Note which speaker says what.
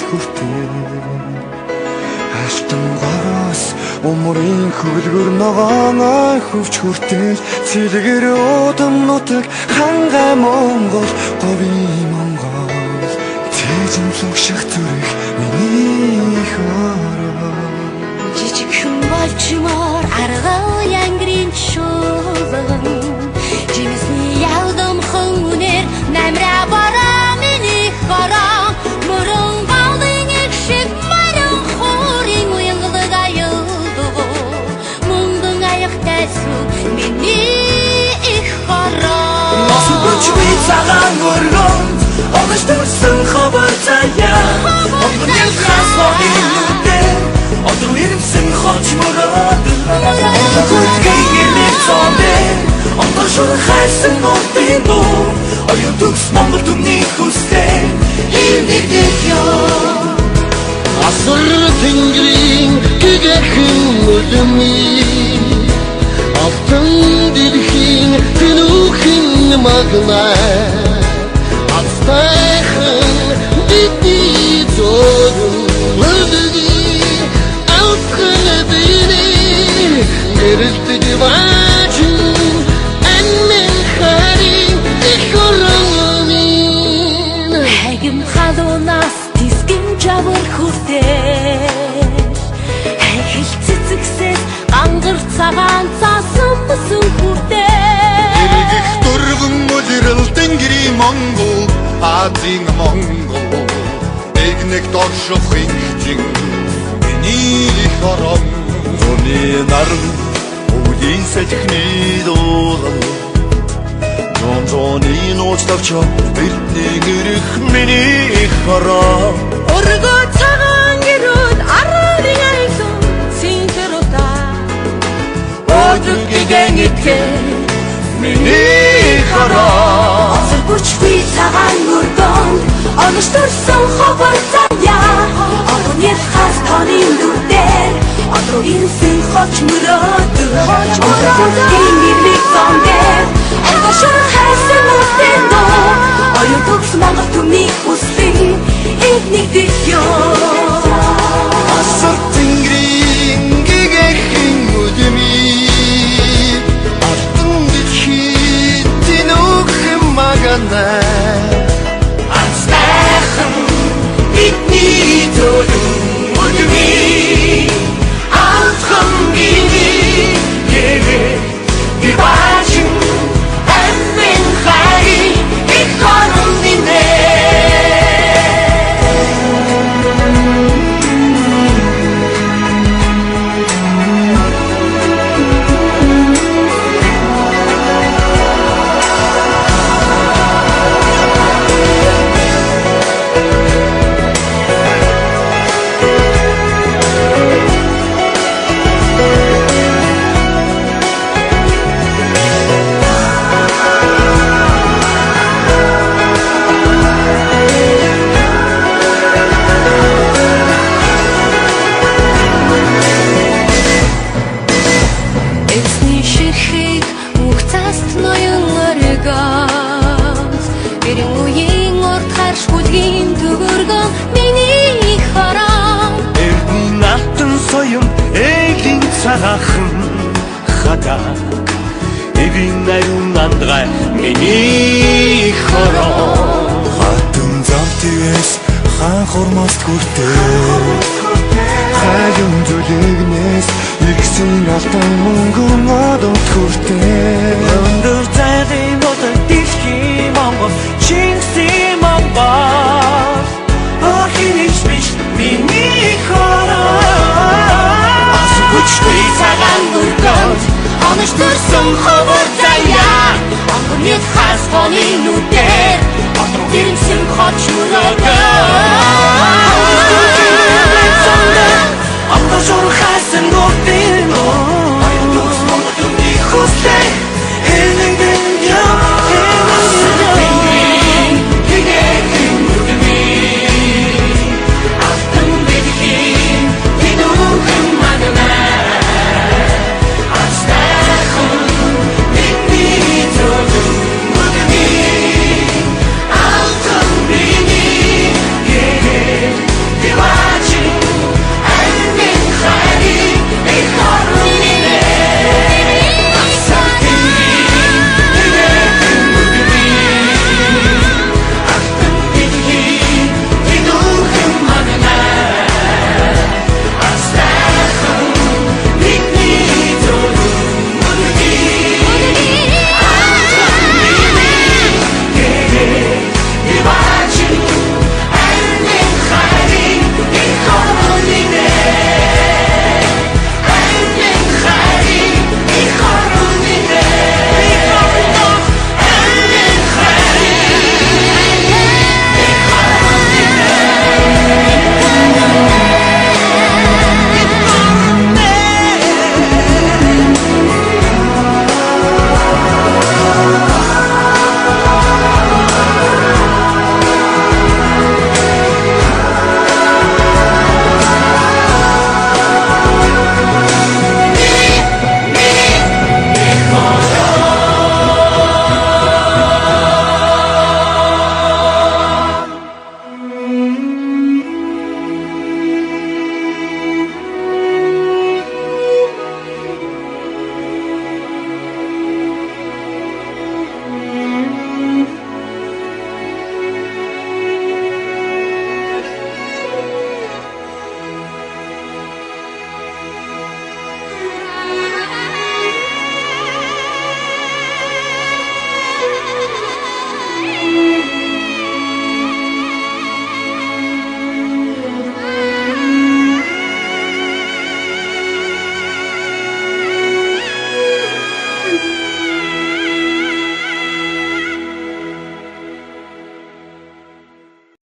Speaker 1: хүртээ алтан гараас умрын хөвлгөр ногоон хөвч хүртэл цэлгэр удам нутаг хангай Монгол говийн Монгол тэжин лугших зүрх миний хороо жижигхэн болчмоор аргаа янгрын шуулан жимсний ялдам хөнөр намра бараа миний хороо мөрөн галын шиг маран хорын уянгалаг аюулдуу мөнгөн аяхтайсу миний их хороо насбочгүй цагаан өргөнд онцгойсон хабар цаяа онцгой хасвахын үдээ одон ирсэн хоч мөрөд гүйгэрний цомбэ онцгой хайсан нотын дуу оюун төгс Монгол түмний хүстэй ирнэгдэх ёо асар тэнгэрийн гэгэхэн үлэмий автан дэлхийн тэнүүхэн магнаа астайхан бидний зорон үлдгий автхан бини гэрэлтэж баачин анмен харин эхоронин хагим халуунаас тискин жавар хүртэл хэл цэцэгсээс гангар цагаан цаасан бүсэн хүртэл иргэх дөрвөн үлрэл тэнгэрийн Монгол Азийн Монгол нэгнэг доршох инжин миний хором зуны наран өвлийн сэлхний дуулан зоны нууцлавч бидний гэрэх миний хором өргөө цагаан гэрүүд арын айлсан синтерота өдрөггэн итгэх миний хором Бүчгүй цагаан өргөнд онцгойсон ховор цаяа одооний хас тонын дүрдээр одоо ирсэн хоч мөрөд гинэрний цомбэр эдошор хайсан нүстэн доо оюун төгс Монгол түмний хүссэн эднэгдэх ёо асар тэнгэрийн гэгэхэн үлэмий алтан дэлхийн тэнүүхэн астайхан бидний төлөв үлэмий алтхан гинэ гэвэ баачин аммен хари их хорон динэ Цагахан хатаг эвин аюун андгай миний хороо хатан завтгээс хаан хормоос хүртээ хаяун зүлэгнээс иргсэн алтан мөнгөн одод хүртээ өндөр зайгийн нутаг дэлхийн Монгол чингисийн Монгол охинич биш миний хороо Бүчгүй цагаан өргөнд онцгойсон ховор цаяа онцгой хас тонын нүдээр одоо ирсэн хоч мөрөд Амбажор хайсан нутын